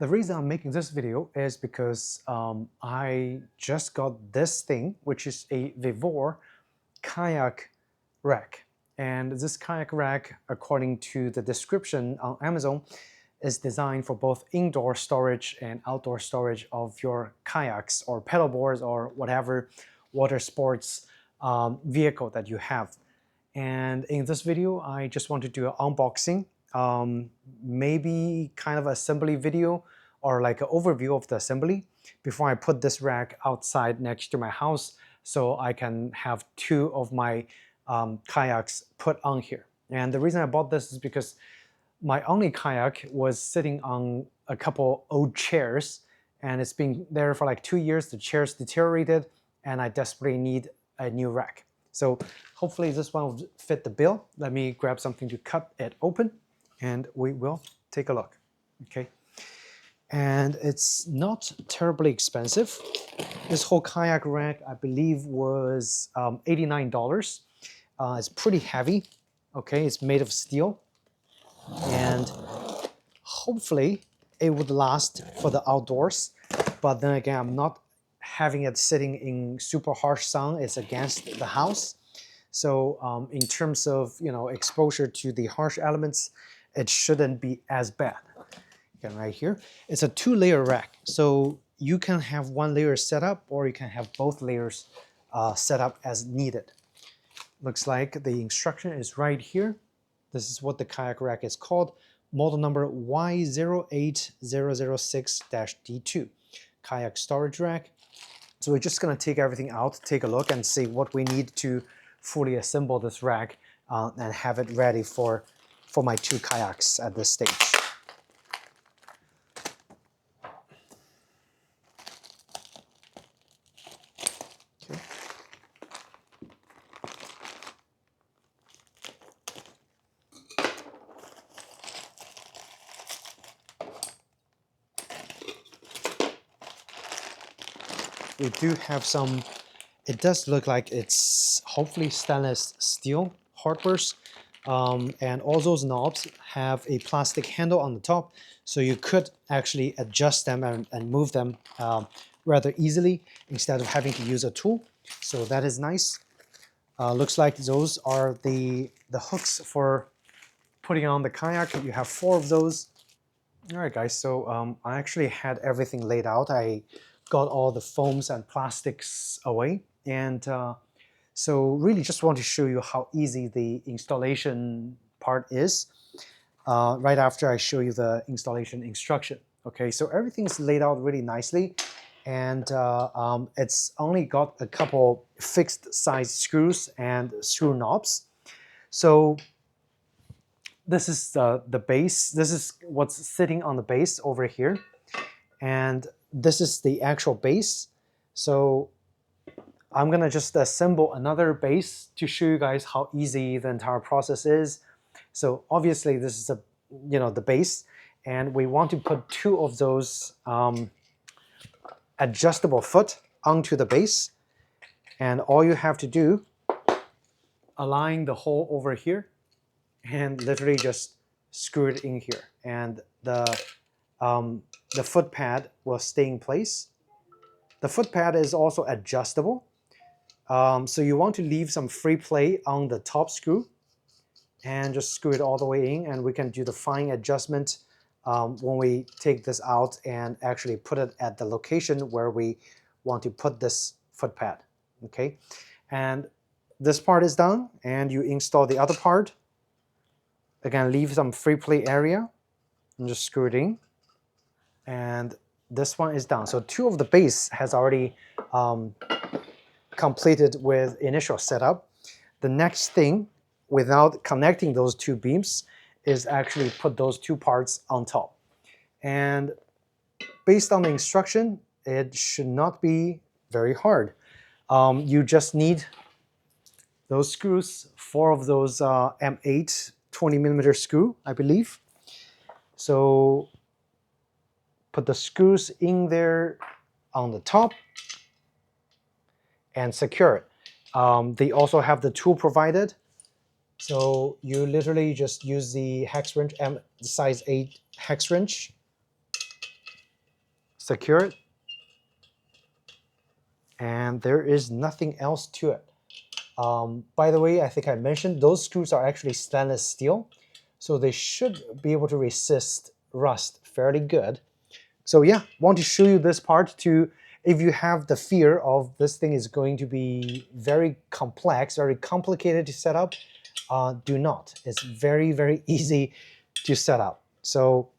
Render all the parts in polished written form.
The reason I'm making this video is because I just got this thing, which is a VIVOR kayak rack. And this kayak rack, according to the description on Amazon, is designed for both indoor storage and outdoor storage of your kayaks or paddleboards or whatever water sports vehicle that you have. And in this video, I just want to do an unboxing, maybe kind of assembly video or like an overview of the assembly before I put this rack outside next to my house so I can have two of my kayaks put on here. And the reason I bought this is because my only kayak was sitting on a couple old chairs and it's been there for like 2 years. The chairs deteriorated and I desperately need a new rack. So hopefully this one will fit the bill. Let me grab something to cut it open and we will take a look. Okay. And it's not terribly expensive. This whole kayak rack, I believe, was $89. It's pretty heavy. Okay, it's made of steel. And hopefully it would last for the outdoors. But then again, I'm not having it sitting in super harsh sun. It's against the house. So in terms of exposure to the harsh elements, it shouldn't be as bad. Okay, right here, it's a 2-layer rack. So you can have one layer set up or you can have both layers set up as needed. Looks like the instruction is right here. This is what the kayak rack is called. Model number Y08006-D2, kayak storage rack. So we're just gonna take everything out, take a look and see what we need to fully assemble this rack and have it ready for my two kayaks at this stage. Okay. We do have some, it does look like it's hopefully stainless steel hardwares. And all those knobs have a plastic handle on the top, so you could actually adjust them and move them rather easily instead of having to use a tool. So that is nice. Looks like those are the hooks for putting on the kayak. You have 4 of those. All right, guys, so I actually had everything laid out. I got all the foams and plastics away, and so really just want to show you how easy the installation part is right after I show you the installation instruction. Okay, so everything's laid out really nicely, and it's only got a couple fixed size screws and screw knobs. So this is the base. This is what's sitting on the base over here, and this is the actual base. So I'm gonna just assemble another base to show you guys how easy the entire process is. So obviously this is the base, and we want to put 2 of those adjustable foot onto the base, and all you have to do, align the hole over here and literally just screw it in here, and the foot pad will stay in place. The foot pad is also adjustable. So you want to leave some free play on the top screw and just screw it all the way in, and we can do the fine adjustment when we take this out and actually put it at the location where we want to put this foot pad. Okay, and this part is done, and you install the other part. Again, leave some free play area and just screw it in, and this one is done. So 2 of the base has already completed with initial setup. The next thing, without connecting those 2 beams, is actually put those 2 parts on top. And based on the instruction, it should not be very hard. You just need those screws, 4 of those M8 20mm screw, I believe. So put the screws in there on the top and secure it. They also have the tool provided. So you literally just use the hex wrench, size 8 hex wrench, secure it, and there is nothing else to it. By the way, I think I mentioned those screws are actually stainless steel, so they should be able to resist rust fairly good. So yeah, want to show you this part to, if you have the fear of this thing is going to be very complex, very complicated to set up, do not. It's very, very easy to set up. So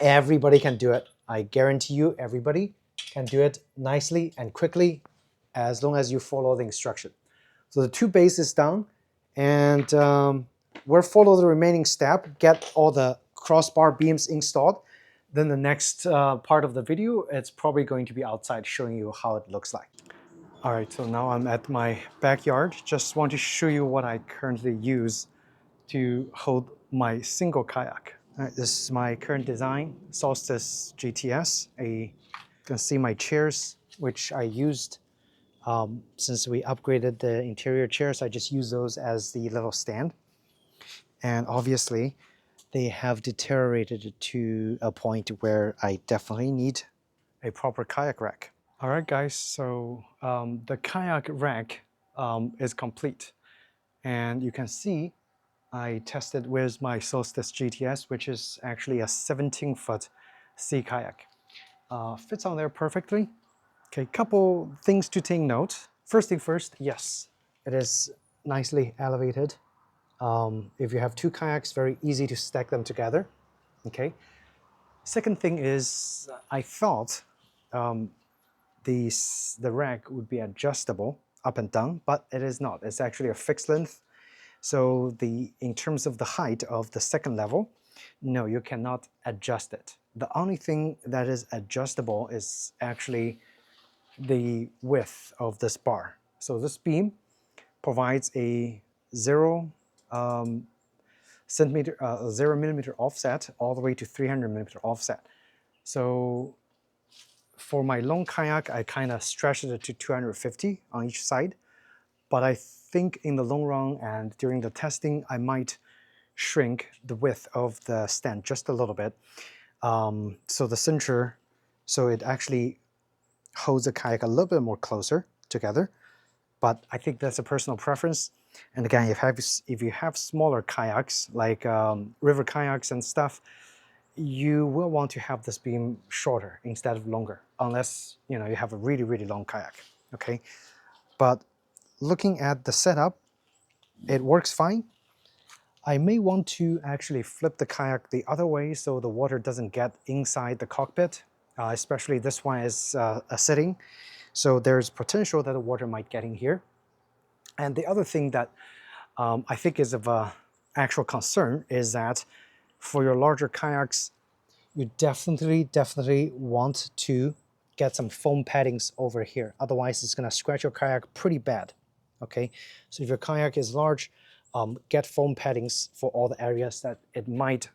everybody can do it. I guarantee you everybody can do it nicely and quickly as long as you follow the instruction. So the two bases is down, and we'll follow the remaining step, get all the crossbar beams installed. Then the next part of the video, it's probably going to be outside showing you how it looks like. All right, so now I'm at my backyard. Just want to show you what I currently use to hold my single kayak. All right, this is my current design, Solstice GTS. You can see my chairs, which I used since we upgraded the interior chairs. I just use those as the little stand. And obviously, they have deteriorated to a point where I definitely need a proper kayak rack. All right, guys, so the kayak rack is complete. And you can see I tested with my Solstice GTS, which is actually a 17-foot sea kayak. Fits on there perfectly. Okay, couple things to take note. First thing first, yes, it is nicely elevated. If you have two kayaks, very easy to stack them together. Okay. Second thing is, I thought the rack would be adjustable up and down, but it is not. It's actually a fixed length. So in terms of the height of the second level, no, you cannot adjust it. The only thing that is adjustable is actually the width of this bar. So this beam provides a 0 millimeter offset all the way to 300 millimeter offset. So for my long kayak, I kind of stretched it to 250 on each side. But I think in the long run and during the testing, I might shrink the width of the stand just a little bit. So the cincher, so it actually holds the kayak a little bit more closer together. But I think that's a personal preference. And again, if you have smaller kayaks, like river kayaks and stuff, you will want to have this beam shorter instead of longer, unless you have a really, really long kayak, okay? But looking at the setup, it works fine. I may want to actually flip the kayak the other way so the water doesn't get inside the cockpit, especially this one is a sitting. So there's potential that the water might get in here. And the other thing that I think is of actual concern is that for your larger kayaks, you definitely want to get some foam paddings over here. Otherwise, it's going to scratch your kayak pretty bad. Okay, so if your kayak is large, get foam paddings for all the areas that it might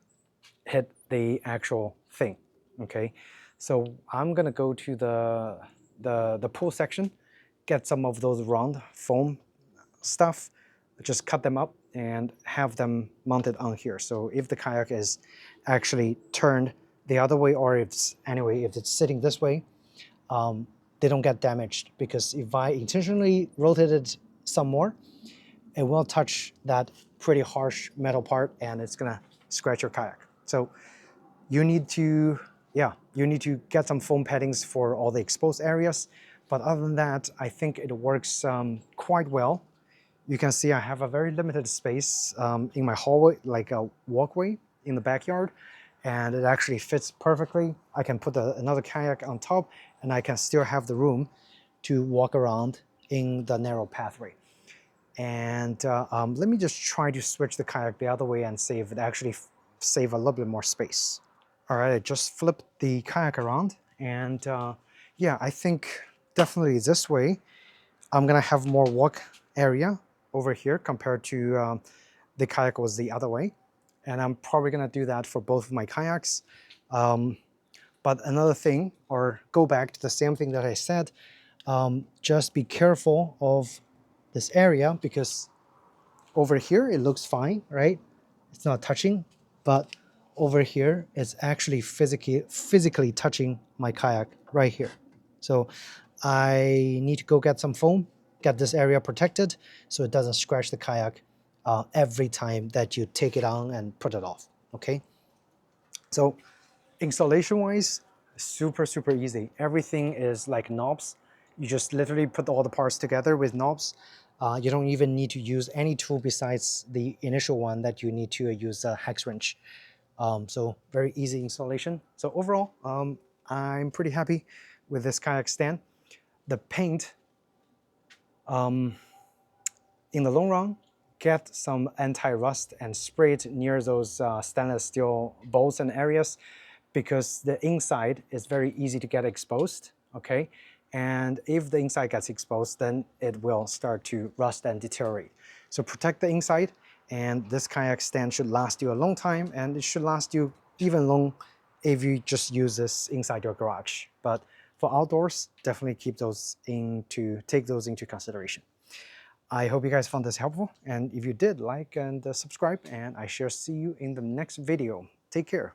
hit the actual thing. Okay, so I'm going to go to the pool section, get some of those round foam stuff, just cut them up and have them mounted on here. So if the kayak is actually turned the other way, or if it's sitting this way, they don't get damaged, because if I intentionally rotate it some more, it will touch that pretty harsh metal part and it's gonna scratch your kayak. So you need to get some foam paddings for all the exposed areas. But other than that, I think it works quite well. You can see I have a very limited space in my hallway, like a walkway in the backyard, and it actually fits perfectly. I can put another kayak on top, and I can still have the room to walk around in the narrow pathway. And let me just try to switch the kayak the other way and see if it actually save a little bit more space. All right, I just flipped the kayak around, and yeah, I think definitely this way, I'm gonna have more walk area over here compared to the kayak was the other way. And I'm probably gonna do that for both of my kayaks. But another thing, or go back to the same thing that I said, just be careful of this area, because over here it looks fine, right? It's not touching, but over here is actually physically touching my kayak right here. So I need to go get some foam, get this area protected so it doesn't scratch the kayak every time that you take it on and put it off, okay? So installation wise, super easy. Everything is like knobs. You just literally put all the parts together with knobs. You don't even need to use any tool besides the initial one that you need to use a hex wrench. So very easy installation. So overall, I'm pretty happy with this kayak stand. The paint, in the long run, get some anti-rust and spray it near those stainless steel bolts and areas, because the inside is very easy to get exposed, okay? And if the inside gets exposed, then it will start to rust and deteriorate. So protect the inside, and this kayak stand should last you a long time, and it should last you even long if you just use this inside your garage. But for outdoors, definitely take those into consideration. I hope you guys found this helpful, and if you did, like and subscribe, and I shall see you in the next video. Take care.